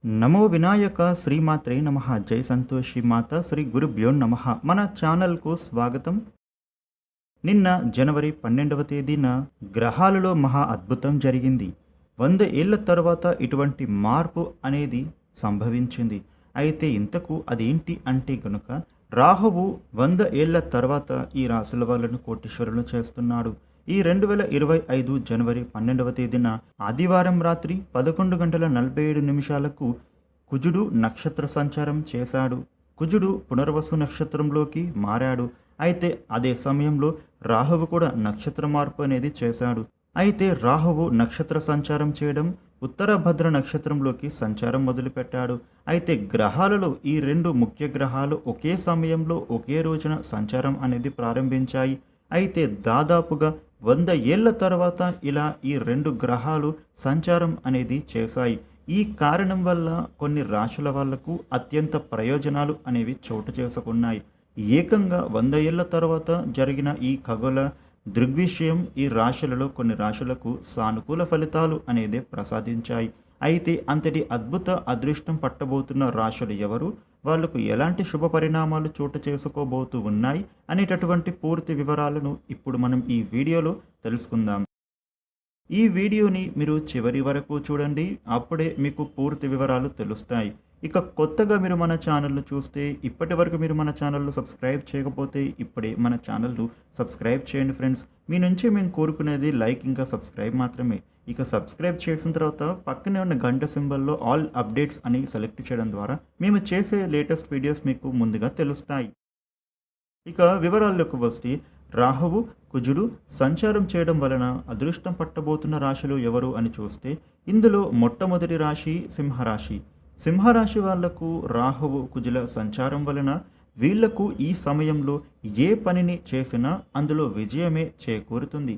నమో వినాయక శ్రీమాత్రే నమః. జై సంతోషి మాత శ్రీ గురుభ్యో నమః. మన ఛానల్కు స్వాగతం. నిన్న జనవరి 12వ తేదీన గ్రహాలలో మహా అద్భుతం జరిగింది. 100 ఏళ్ల తర్వాత ఇటువంటి మార్పు అనేది సంభవించింది. అయితే ఇంతకు అదేంటి అంటే గనుక రాహువు 100 ఏళ్ల తర్వాత ఈ రాశుల వాళ్ళను కోటీశ్వరులు చేస్తున్నాడు. ఈ 2025 జనవరి 12వ తేదీన ఆదివారం రాత్రి 11 గంటల 47 నిమిషాలకు కుజుడు నక్షత్ర సంచారం చేశాడు. కుజుడు పునర్వసు నక్షత్రంలోకి మారాడు. అయితే అదే సమయంలో రాహువు కూడా నక్షత్ర మార్పు అనేది చేశాడు. అయితే రాహువు నక్షత్ర సంచారం చేయడం ఉత్తర భద్ర నక్షత్రంలోకి సంచారం మొదలుపెట్టాడు. అయితే గ్రహాలలో ఈ రెండు ముఖ్య గ్రహాలు ఒకే సమయంలో ఒకే రోజున సంచారం అనేది ప్రారంభించాయి. అయితే దాదాపుగా 100 ఏళ్ల తర్వాత ఇలా ఈ రెండు గ్రహాలు సంచారం అనేది చేశాయి. ఈ కారణం వల్ల కొన్ని రాశుల వాళ్లకు అత్యంత ప్రయోజనాలు అనేవి చోటు చేసుకున్నాయి. ఏకంగా 100 ఏళ్ల తర్వాత జరిగిన ఈ ఖగోళ దృగ్విషయం ఈ రాశులలో కొన్ని రాశులకు సానుకూల ఫలితాలు అనేది ప్రసాదించాయి. అయితే అంతటి అద్భుత అదృష్టం పట్టబోతున్న రాశులు ఎవరు, వాళ్లకు ఎలాంటి శుభ పరిణామాలు చోటు చేసుకోబోతూ ఉన్నాయి అనేటటువంటి పూర్తి వివరాలను ఇప్పుడు మనం ఈ వీడియోలో తెలుసుకుందాం. ఈ వీడియోని మీరు చివరి వరకు చూడండి, అప్పుడే మీకు పూర్తి వివరాలు తెలుస్తాయి. ఇక కొత్తగా మీరు మన ఛానల్ను చూస్తే, ఇప్పటి వరకు మీరు మన ఛానల్ను సబ్స్క్రైబ్ చేయకపోతే ఇప్పుడే మన ఛానల్ను సబ్స్క్రైబ్ చేయండి ఫ్రెండ్స్. మీ నుంచి మేము కోరుకునేది లైక్ ఇంకా సబ్స్క్రైబ్ మాత్రమే. ఇక సబ్స్క్రైబ్ చేసిన తర్వాత పక్కనే ఉన్న గంట సింబల్లో ఆల్ అప్డేట్స్ అని సెలెక్ట్ చేయడం ద్వారా మేము చేసే లేటెస్ట్ వీడియోస్ మీకు ముందుగా తెలుస్తాయి. ఇక వివరాల్లోకి వస్తే, రాహువు కుజుడు సంచారం చేయడం వలన అదృష్టం పట్టబోతున్న రాశులు ఎవరు అని చూస్తే, ఇందులో మొట్టమొదటి రాశి సింహరాశి. సింహరాశి వాళ్లకు రాహువు కుజుల సంచారం వలన వీళ్లకు ఈ సమయంలో ఏ పనిని చేసినా అందులో విజయమే చేకూరుతుంది.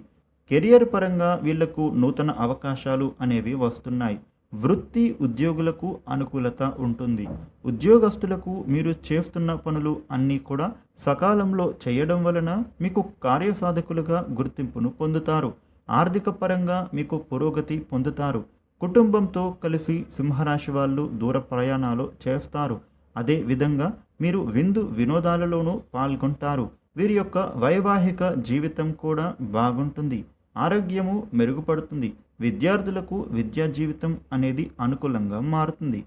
కెరియర్ పరంగా వీళ్లకు నూతన అవకాశాలు అనేవి వస్తున్నాయి. వృత్తి ఉద్యోగులకు అనుకూలత ఉంటుంది. ఉద్యోగస్తులకు మీరు చేస్తున్న పనులు అన్నీ కూడా సకాలంలో చేయడం వలన మీకు కార్యసాధకులుగా గుర్తింపును పొందుతారు. ఆర్థిక పరంగా మీకు పురోగతి పొందుతారు. కుటుంబంతో కలిసి సింహరాశి వాళ్ళు దూర ప్రయాణాలు చేస్తారు. అదే విధంగా మీరు విందు వినోదాలలోనూ పాల్గొంటారు. వీరి యొక్క వైవాహిక జీవితం కూడా బాగుంటుంది. ఆరోగ్యము మెరుగుపడుతుంది. విద్యార్థులకు విద్యా జీవితం అనేది అనుకూలంగా మారుతుంది.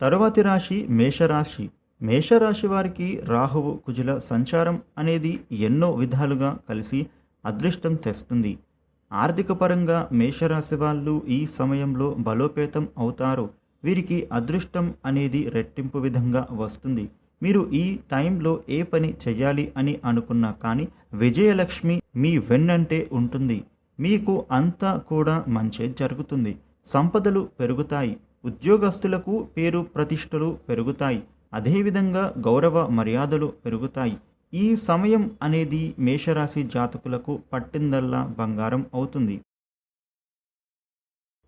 తరువాతి రాశి మేషరాశి. మేషరాశి వారికి రాహువు కుజుల సంచారం అనేది ఎన్నో విధాలుగా కలిసి అదృష్టం తెస్తుంది. ఆర్థిక పరంగా మేషరాశి వాళ్ళు ఈ సమయంలో బలోపేతం అవుతారు. వీరికి అదృష్టం అనేది రెట్టింపు విధంగా వస్తుంది. మీరు ఈ టైంలో ఏ పని చెయ్యాలి అని అనుకున్నా కానీ విజయలక్ష్మి మీ వెన్నంటే ఉంటుంది. మీకు అంతా కూడా మంచి జరుగుతుంది. సంపదలు పెరుగుతాయి. ఉద్యోగస్తులకు పేరు ప్రతిష్టలు పెరుగుతాయి. అదేవిధంగా గౌరవ మర్యాదలు పెరుగుతాయి. ఈ సమయం అనేది మేషరాశి జాతకులకు పట్టిందల్లా బంగారం అవుతుంది.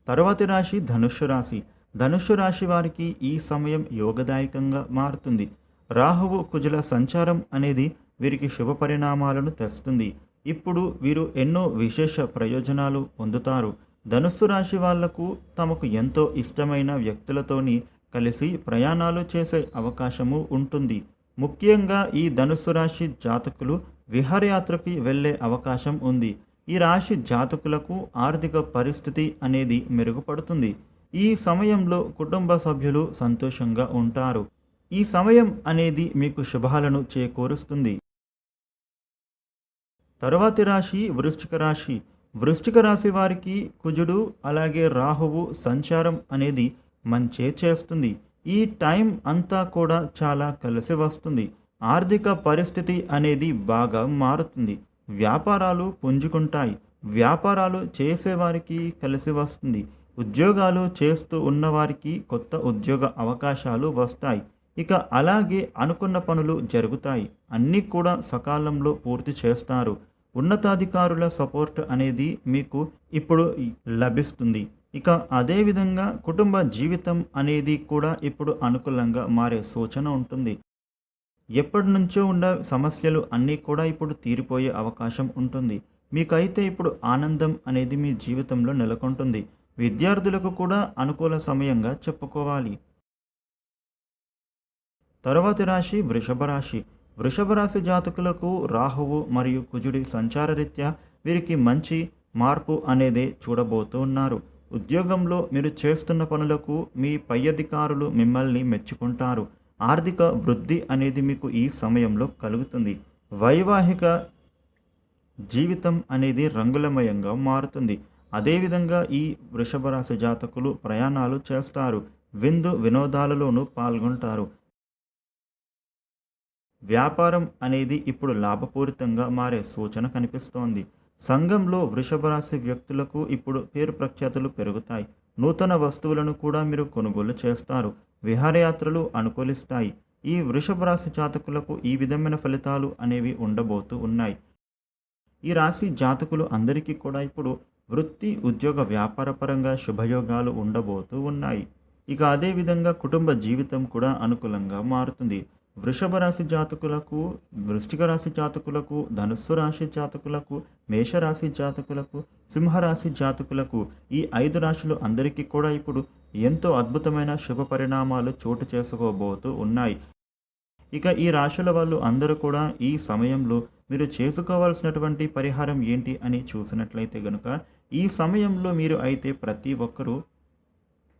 తరువాతి రాశి ధనుస్సు రాశి. ధనుస్సు రాశి వారికి ఈ సమయం యోగదాయకంగా మారుతుంది. రాహువు కుజుల సంచారం అనేది వీరికి శుభ పరిణామాలను తెస్తుంది. ఇప్పుడు వీరు ఎన్నో విశేష ప్రయోజనాలు పొందుతారు. ధనుస్సు రాశి వాళ్లకు తమకు ఎంతో ఇష్టమైన వ్యక్తులతోని కలిసి ప్రయాణాలు చేసే అవకాశము ఉంటుంది. ముఖ్యంగా ఈ ధనుస్సు రాశి జాతకులు విహారయాత్రకి వెళ్ళే అవకాశం ఉంది. ఈ రాశి జాతకులకు ఆర్థిక పరిస్థితి అనేది మెరుగుపడుతుంది. ఈ సమయంలో కుటుంబ సభ్యులు సంతోషంగా ఉంటారు. ఈ సమయం అనేది మీకు శుభాలను చేకూరుస్తుంది. తరువాతి రాశి వృశ్చిక రాశి. వృశ్చిక రాశి వారికి కుజుడు అలాగే రాహువు సంచారం అనేది మంచే చేస్తుంది. ఈ టైం అంతా కూడా చాలా కలిసి వస్తుంది. ఆర్థిక పరిస్థితి అనేది బాగా మారుతుంది. వ్యాపారాలు పుంజుకుంటాయి. వ్యాపారాలు చేసేవారికి కలిసి వస్తుంది. ఉద్యోగాలు చేస్తూ ఉన్నవారికి కొత్త ఉద్యోగ అవకాశాలు వస్తాయి. ఇక అలాగే అనుకున్న పనులు జరుగుతాయి. అన్నీ కూడా సకాలంలో పూర్తి చేస్తారు. ఉన్నతాధికారుల సపోర్ట్ అనేది మీకు ఇప్పుడు లభిస్తుంది. ఇక అదేవిధంగా కుటుంబ జీవితం అనేది కూడా ఇప్పుడు అనుకూలంగా మారే సూచన ఉంటుంది. ఎప్పటి నుంచో ఉన్న సమస్యలు అన్నీ కూడా ఇప్పుడు తీరిపోయే అవకాశం ఉంటుంది. మీకైతే ఇప్పుడు ఆనందం అనేది మీ జీవితంలో నెలకొంటుంది. విద్యార్థులకు కూడా అనుకూల సమయంగా చెప్పుకోవాలి. తరువాతి రాశి వృషభ రాశి. వృషభ రాశి జాతకులకు రాహువు మరియు కుజుడి సంచారరీత్యా వీరికి మంచి మార్పు అనేది చూడబోతూ ఉన్నారు. ఉద్యోగంలో మీరు చేస్తున్న పనులకు మీ పై అధికారులు మిమ్మల్ని మెచ్చుకుంటారు. ఆర్థిక వృద్ధి అనేది మీకు ఈ సమయంలో కలుగుతుంది. వైవాహిక జీవితం అనేది రంగులమయంగా మారుతుంది. అదేవిధంగా ఈ వృషభ రాశి జాతకులు ప్రయాణాలు చేస్తారు. విందు వినోదాలలోనూ పాల్గొంటారు. వ్యాపారం అనేది ఇప్పుడు లాభపూరితంగా మారే సూచన కనిపిస్తోంది. సంఘంలో వృషభ రాశి వ్యక్తులకు ఇప్పుడు పేరు ప్రఖ్యాతులు పెరుగుతాయి. నూతన వస్తువులను కూడా మీరు కొనుగోలు చేస్తారు. విహారయాత్రలు అనుకూలిస్తాయి. ఈ వృషభ రాశి జాతకులకు ఈ విధమైన ఫలితాలు అనేవి ఉండబోతూ ఉన్నాయి. ఈ రాశి జాతకులు అందరికీ కూడా ఇప్పుడు వృత్తి ఉద్యోగ వ్యాపార పరంగా శుభయోగాలు ఉండబోతూ ఉన్నాయి. ఇక అదేవిధంగా కుటుంబ జీవితం కూడా అనుకూలంగా మారుతుంది. వృషభ రాశి జాతకులకు, వృశ్చిక రాశి జాతకులకు, ధనుస్సు రాశి జాతకులకు, మేషరాశి జాతకులకు, సింహరాశి జాతకులకు ఈ 5 రాశులు అందరికీ కూడా ఇప్పుడు ఎంతో అద్భుతమైన శుభ పరిణామాలు చోటు చేసుకోబోతూ ఉన్నాయి. ఇక ఈ రాశుల వాళ్ళు అందరూ కూడా ఈ సమయంలో మీరు చేసుకోవాల్సినటువంటి పరిహారం ఏంటి అని చూసినట్లయితే గనుక, ఈ సమయంలో మీరు అయితే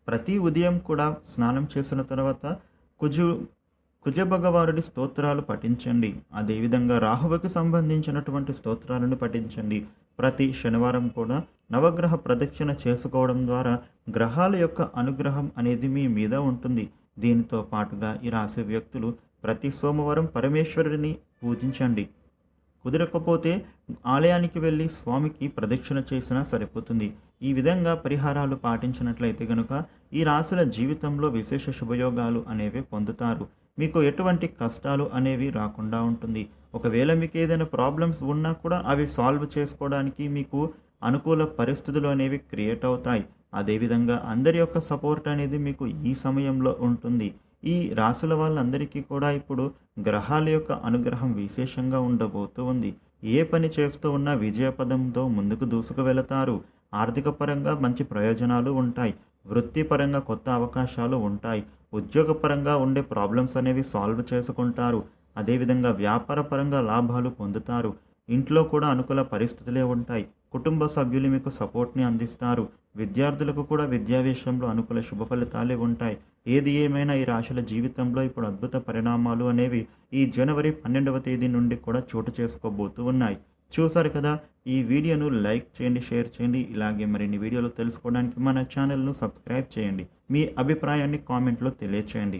ప్రతి ఉదయం కూడా స్నానం చేసిన తర్వాత కుజ భగవానుడి స్తోత్రాలు పఠించండి. అదేవిధంగా రాహువుకి సంబంధించినటువంటి స్తోత్రాలను పఠించండి. ప్రతి శనివారం కూడా నవగ్రహ ప్రదక్షిణ చేసుకోవడం ద్వారా గ్రహాల యొక్క అనుగ్రహం అనేది మీ మీద ఉంటుంది. దీనితో పాటుగా ఈ రాశి వ్యక్తులు ప్రతి సోమవారం పరమేశ్వరుడిని పూజించండి. కుదరకపోతే ఆలయానికి వెళ్ళి స్వామికి ప్రదక్షిణ చేసినా సరిపోతుంది. ఈ విధంగా పరిహారాలు పాటించినట్లయితే కనుక ఈ రాశుల జీవితంలో విశేష శుభయోగాలు అనేవి పొందుతారు. మీకు ఎటువంటి కష్టాలు అనేవి రాకుండా ఉంటుంది. ఒకవేళ మీకు ఏదైనా ప్రాబ్లమ్స్ ఉన్నా కూడా అవి సాల్వ్ చేసుకోవడానికి మీకు అనుకూల పరిస్థితులు అనేవి క్రియేట్ అవుతాయి. అదేవిధంగా అందరి యొక్క సపోర్ట్ అనేది మీకు ఈ సమయంలో ఉంటుంది. ఈ రాశుల వాళ్ళందరికీ కూడా ఇప్పుడు గ్రహాల యొక్క అనుగ్రహం విశేషంగా ఉండబోతూ ఉంది. ఏ పని చేస్తూ ఉన్నా విజయపదంతో ముందుకు దూసుకు వెళతారు. ఆర్థిక పరంగా మంచి ప్రయోజనాలు ఉంటాయి. వృత్తిపరంగా కొత్త అవకాశాలు ఉంటాయి. ఉద్యోగపరంగా ఉండే ప్రాబ్లమ్స్ అనేవి సాల్వ్ చేసుకుంటారు. అదేవిధంగా వ్యాపార పరంగా లాభాలు పొందుతారు. ఇంట్లో కూడా అనుకూల పరిస్థితులే ఉంటాయి. కుటుంబ సభ్యులు మీకు సపోర్ట్ని అందిస్తారు. విద్యార్థులకు కూడా విద్యా విషయంలో అనుకూల శుభ ఫలితాలే ఉంటాయి. ఏది ఏమైనా ఈ రాశుల జీవితంలో ఇప్పుడు అద్భుత పరిణామాలు అనేవి ఈ జనవరి 12వ తేదీ నుండి కూడా చోటు చేసుకోబోతూ ఉన్నాయి. చూసారు కదా, ఈ వీడియోను లైక్ చేయండి, షేర్ చేయండి. ఇలాగే మరిన్ని వీడియోలు తెలుసుకోవడానికి మన ఛానల్ను సబ్స్క్రైబ్ చేయండి. మీ అభిప్రాయాన్ని కామెంట్లో తెలియచేయండి.